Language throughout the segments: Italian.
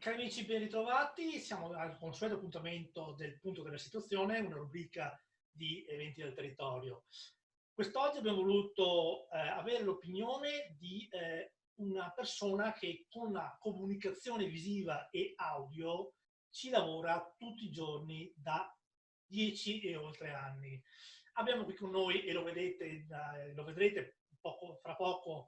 Cari amici, ben ritrovati. Siamo al consueto appuntamento del punto della situazione, una rubrica di eventi del territorio. Quest'oggi abbiamo voluto avere l'opinione di una persona che con la comunicazione visiva e audio ci lavora tutti i giorni da 10 e oltre anni. Abbiamo qui con noi, e lo vedrete fra poco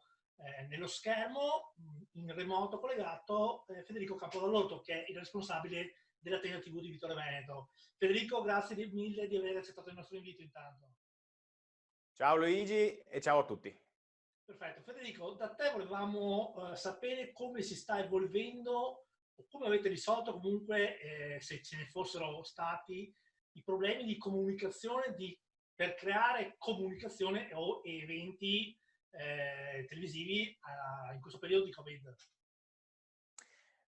nello schermo, in remoto collegato, Federico Capodallotto, che è il responsabile della Tenda TV di Vittorio Veneto. Federico, grazie mille di aver accettato il nostro invito intanto. Ciao Luigi e ciao a tutti. Perfetto. Federico, da te volevamo sapere come si sta evolvendo o come avete risolto comunque, se ce ne fossero stati, i problemi di comunicazione per creare comunicazione o eventi televisivi in questo periodo di Covid.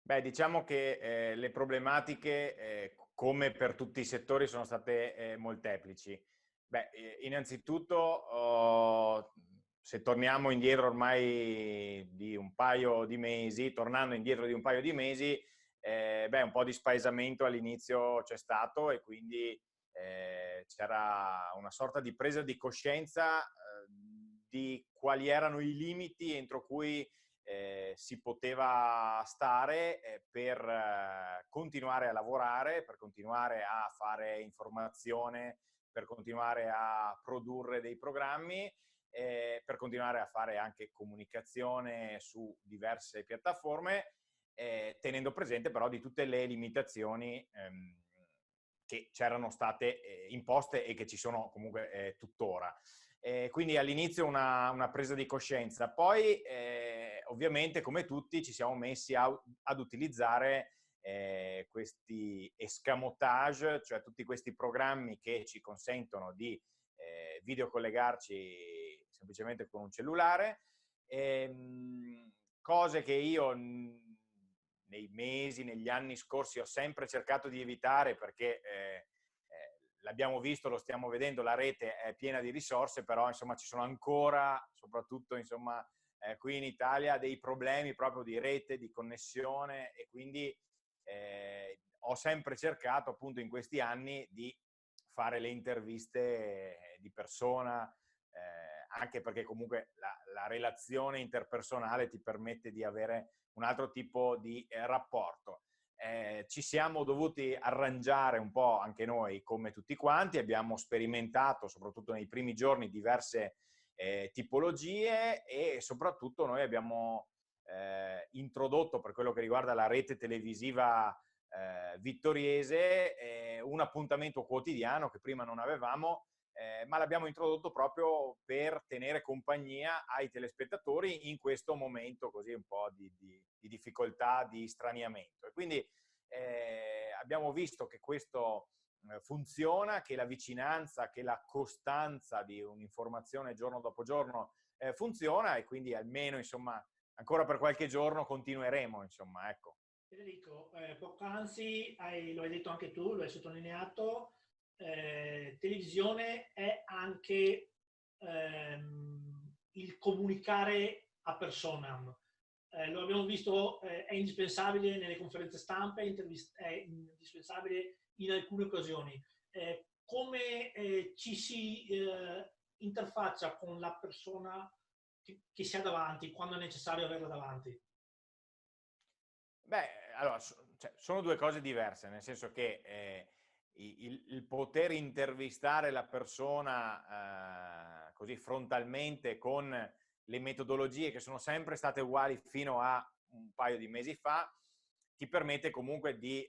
Beh, diciamo che le problematiche, come per tutti i settori, sono state molteplici. Beh, innanzitutto, se torniamo indietro ormai di un paio di mesi, tornando indietro di un paio di mesi, beh, un po' di spaesamento all'inizio c'è stato e quindi c'era una sorta di presa di coscienza di quali erano i limiti entro cui si poteva stare per continuare a lavorare, per continuare a fare informazione, per continuare a produrre dei programmi, per continuare a fare anche comunicazione su diverse piattaforme, tenendo presente però di tutte le limitazioni che c'erano state imposte e che ci sono comunque tuttora. Quindi all'inizio una presa di coscienza, poi ovviamente come tutti ci siamo messi ad utilizzare questi escamotage, cioè tutti questi programmi che ci consentono di videocollegarci semplicemente con un cellulare, cose che io nei mesi, negli anni scorsi ho sempre cercato di evitare perché l'abbiamo visto, lo stiamo vedendo, la rete è piena di risorse, però insomma ci sono ancora, soprattutto insomma qui in Italia, dei problemi proprio di rete, di connessione e quindi ho sempre cercato appunto in questi anni di fare le interviste di persona, anche perché comunque la relazione interpersonale ti permette di avere un altro tipo di rapporto. Ci siamo dovuti arrangiare un po' anche noi come tutti quanti, abbiamo sperimentato soprattutto nei primi giorni diverse tipologie e soprattutto noi abbiamo introdotto per quello che riguarda la rete televisiva vittoriese un appuntamento quotidiano che prima non avevamo, ma l'abbiamo introdotto proprio per tenere compagnia ai telespettatori in questo momento così un po' di difficoltà, di straniamento. E quindi abbiamo visto che questo funziona, che la vicinanza, che la costanza di un'informazione giorno dopo giorno funziona e quindi almeno insomma ancora per qualche giorno continueremo, insomma, ecco. Federico, poc'anzi lo hai detto anche tu, lo hai sottolineato, televisione è anche il comunicare a personam. Lo abbiamo visto, è indispensabile nelle conferenze stampa, è indispensabile in alcune occasioni. Come ci si interfaccia con la persona che si ha davanti, quando è necessario averla davanti? Beh, allora, cioè, sono due cose diverse, nel senso che il poter intervistare la persona così frontalmente con le metodologie che sono sempre state uguali fino a un paio di mesi fa, ti permette comunque di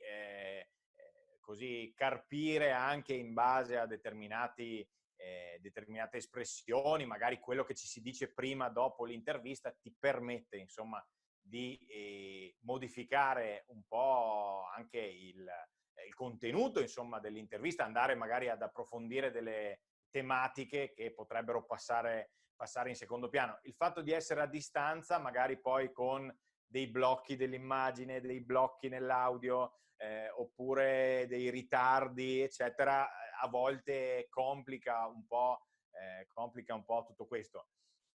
così carpire anche in base a determinate espressioni, magari quello che ci si dice prima, dopo l'intervista, ti permette insomma di modificare un po' anche il contenuto insomma dell'intervista, andare magari ad approfondire delle tematiche che potrebbero passare in secondo piano. Il fatto di essere a distanza, magari poi con dei blocchi dell'immagine, dei blocchi nell'audio, oppure dei ritardi, eccetera, a volte complica un po' tutto questo.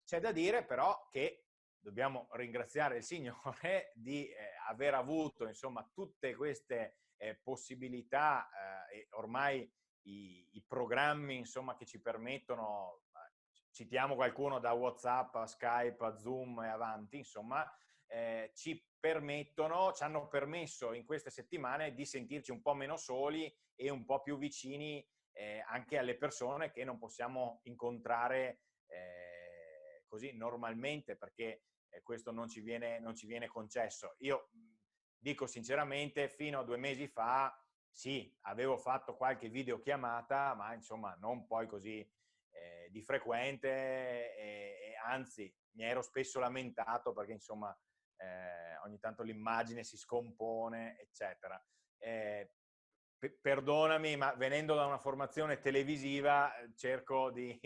C'è da dire però che dobbiamo ringraziare il Signore di aver avuto, insomma, tutte queste possibilità e ormai i programmi, insomma, che ci permettono, citiamo qualcuno, da WhatsApp a Skype a Zoom e avanti, insomma, ci hanno permesso in queste settimane di sentirci un po' meno soli e un po' più vicini anche alle persone che non possiamo incontrare così normalmente, perché questo non ci viene concesso. Io dico sinceramente, fino a 2 mesi fa, sì, avevo fatto qualche videochiamata, ma insomma non poi così di frequente, e anzi mi ero spesso lamentato perché insomma ogni tanto l'immagine si scompone, eccetera. Perdonami, ma venendo da una formazione televisiva cerco di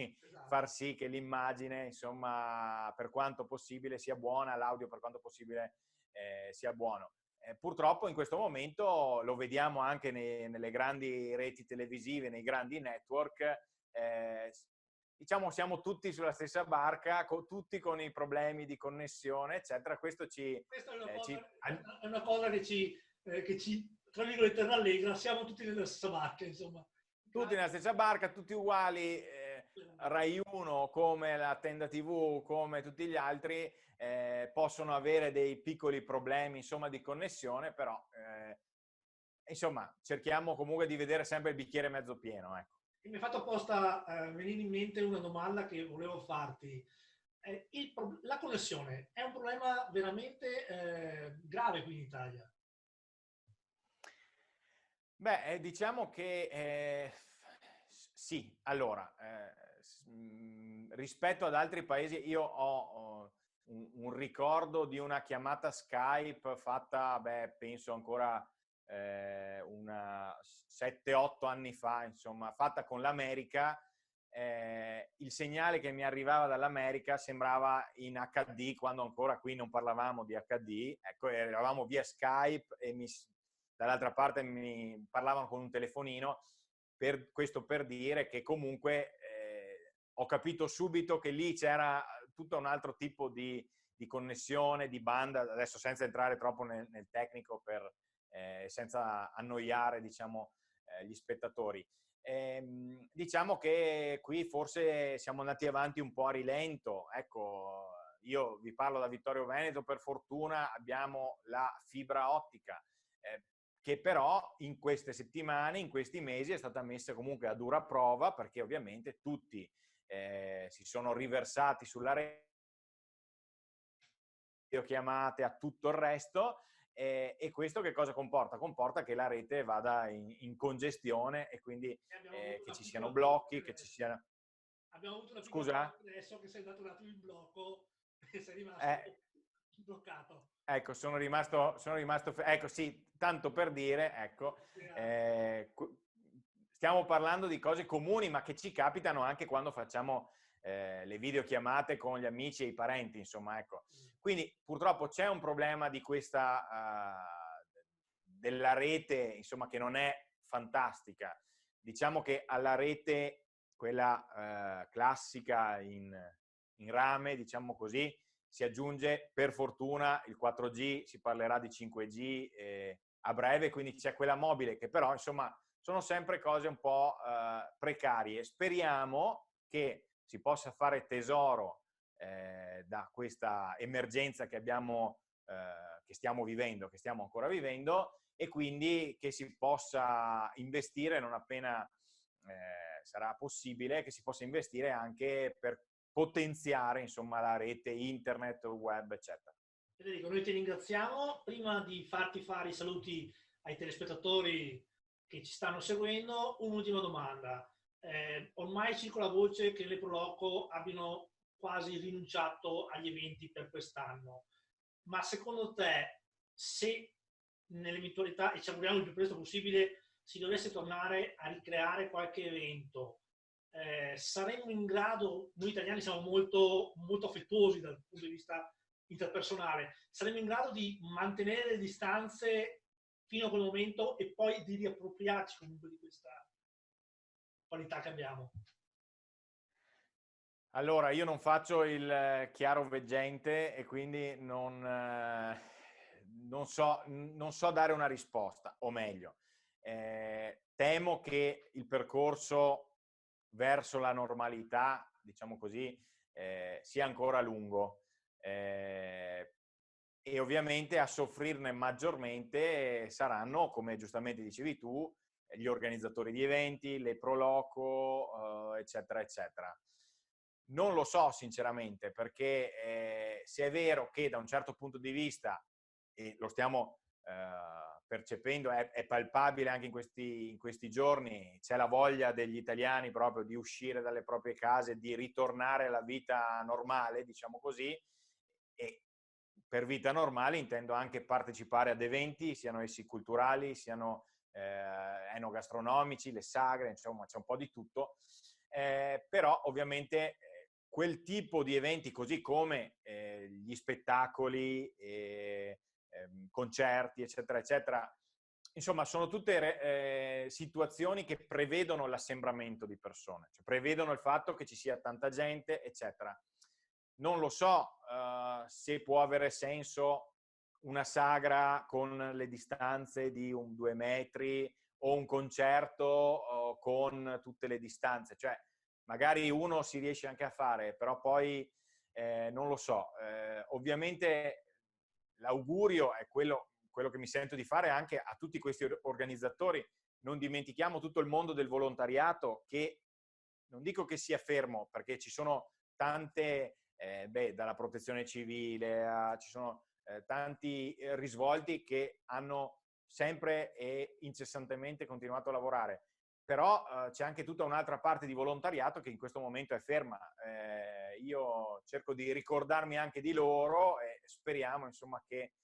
far sì che l'immagine, insomma, per quanto possibile sia buona, l'audio per quanto possibile sia buono. Purtroppo in questo momento lo vediamo anche nelle grandi reti televisive, nei grandi network, diciamo siamo tutti sulla stessa barca, tutti con i problemi di connessione, eccetera. Questa è una cosa che ci tra virgolette rallegra, siamo tutti nella stessa barca, insomma. Tutti nella stessa barca, tutti uguali, Rai 1 come la Tenda TV, come tutti gli altri, possono avere dei piccoli problemi, insomma, di connessione, però insomma cerchiamo comunque di vedere sempre il bicchiere mezzo pieno, ecco. Mi è fatto apposta venire in mente una domanda che volevo farti. La connessione è un problema veramente grave qui in Italia? Beh, diciamo che sì, allora, rispetto ad altri paesi io ho un ricordo di una chiamata Skype fatta, penso ancora una 7-8 anni fa, insomma, fatta con l'America. Il segnale che mi arrivava dall'America sembrava in HD, quando ancora qui non parlavamo di HD, ecco, eravamo via Skype e dall'altra parte mi parlavano con un telefonino, questo per dire che comunque ho capito subito che lì c'era tutto un altro tipo di connessione, di banda, adesso senza entrare troppo nel tecnico senza annoiare, diciamo, gli spettatori. Diciamo che qui forse siamo andati avanti un po' a rilento, ecco, io vi parlo da Vittorio Veneto, per fortuna abbiamo la fibra ottica, che però in queste settimane, in questi mesi è stata messa comunque a dura prova, perché ovviamente tutti si sono riversati sulla rete, chiamate, a tutto il resto, e questo che cosa comporta? Comporta che la rete vada in congestione e quindi che ci siano blocchi, che ci siano... Abbiamo avuto una Scusa? adesso che sei andato un attimo in blocco e sei rimasto bloccato. Ecco, sono rimasto ecco, sì, tanto per dire, ecco, stiamo parlando di cose comuni, ma che ci capitano anche quando facciamo le videochiamate con gli amici e i parenti, insomma, ecco. Quindi purtroppo c'è un problema di della rete, insomma, che non è fantastica. Diciamo che alla rete, quella classica in rame, diciamo così, si aggiunge per fortuna il 4G, si parlerà di 5G a breve, quindi c'è quella mobile, che però insomma sono sempre cose un po' precarie. Speriamo che si possa fare tesoro da questa emergenza che stiamo vivendo, che stiamo ancora vivendo, e quindi che si possa investire non appena sarà possibile, che si possa investire anche per potenziare, insomma, la rete internet, web, eccetera. Federico, noi ti ringraziamo. Prima di farti fare i saluti ai telespettatori che ci stanno seguendo, un'ultima domanda. Ormai circola voce che le Proloco abbiano quasi rinunciato agli eventi per quest'anno, ma secondo te, se nell'eventualità, e ci auguriamo il più presto possibile, si dovesse tornare a ricreare qualche evento, saremmo in grado, noi italiani siamo molto, molto affettuosi dal punto di vista interpersonale, saremmo in grado di mantenere le distanze fino a quel momento e poi di riappropriarci comunque di questa qualità che abbiamo? Allora, io non faccio il chiaro veggente e quindi non so dare una risposta, o meglio, temo che il percorso verso la normalità, diciamo così, sia ancora lungo. E ovviamente a soffrirne maggiormente saranno, come giustamente dicevi tu, gli organizzatori di eventi, le pro loco, eccetera, eccetera. Non lo so sinceramente, perché se è vero che da un certo punto di vista, e lo stiamo percependo, è palpabile anche in questi giorni, c'è la voglia degli italiani proprio di uscire dalle proprie case, di ritornare alla vita normale, diciamo così, e per vita normale intendo anche partecipare ad eventi, siano essi culturali, siano enogastronomici, le sagre, insomma c'è un po' di tutto, però ovviamente quel tipo di eventi, così come gli spettacoli, concerti, eccetera, eccetera, insomma sono tutte situazioni che prevedono l'assembramento di persone, cioè prevedono il fatto che ci sia tanta gente, eccetera. Non lo so se può avere senso una sagra con le distanze di 2 metri o un concerto con tutte le distanze. Cioè, magari uno si riesce anche a fare, però poi non lo so. Ovviamente l'augurio è quello che mi sento di fare anche a tutti questi organizzatori. Non dimentichiamo tutto il mondo del volontariato che non dico che sia fermo, perché ci sono tante, dalla protezione civile, ci sono tanti risvolti che hanno sempre e incessantemente continuato a lavorare. Però c'è anche tutta un'altra parte di volontariato che in questo momento è ferma. Io cerco di ricordarmi anche di loro e speriamo insomma che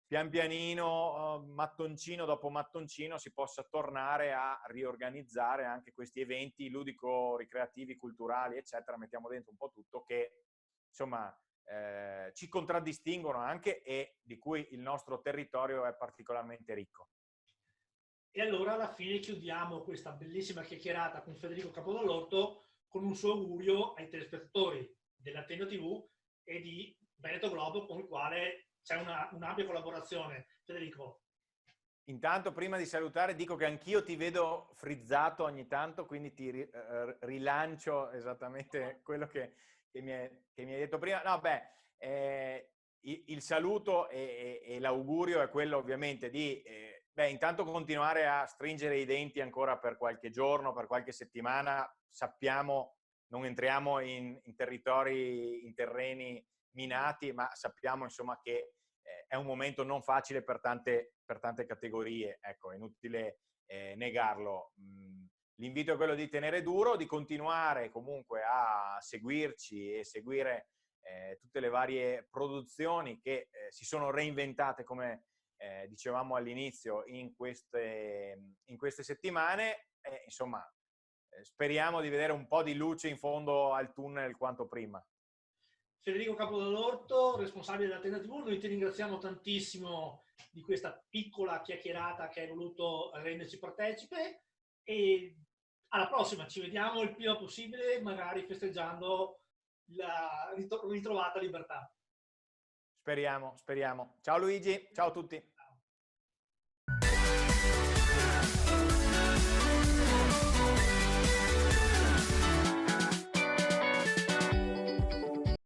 pian pianino, mattoncino dopo mattoncino, si possa tornare a riorganizzare anche questi eventi ludico-ricreativi, culturali, eccetera, mettiamo dentro un po' tutto, che insomma ci contraddistinguono anche e di cui il nostro territorio è particolarmente ricco. E allora alla fine chiudiamo questa bellissima chiacchierata con Federico Capodall'Orto con un suo augurio ai telespettatori dell'Ateneo TV e di Veneto Globo, con il quale c'è un'ampia collaborazione. Federico. Intanto, prima di salutare, dico che anch'io ti vedo frizzato ogni tanto, quindi ti rilancio esattamente quello che mi hai detto prima. No, il saluto e l'augurio è quello ovviamente di intanto continuare a stringere i denti ancora per qualche giorno, per qualche settimana. Sappiamo, non entriamo in territori, in terreni minati, ma sappiamo insomma che è un momento non facile per tante categorie, ecco, è inutile negarlo. L'invito è quello di tenere duro, di continuare comunque a seguirci e seguire tutte le varie produzioni che si sono reinventate, come dicevamo all'inizio, in queste settimane. Insomma, speriamo di vedere un po' di luce in fondo al tunnel quanto prima. Federico Capodall'Orto, responsabile dell'Ateneo TV, noi ti ringraziamo tantissimo di questa piccola chiacchierata che hai voluto renderci partecipe e alla prossima, ci vediamo il prima possibile, magari festeggiando la ritrovata libertà. Speriamo. Ciao Luigi, ciao a tutti.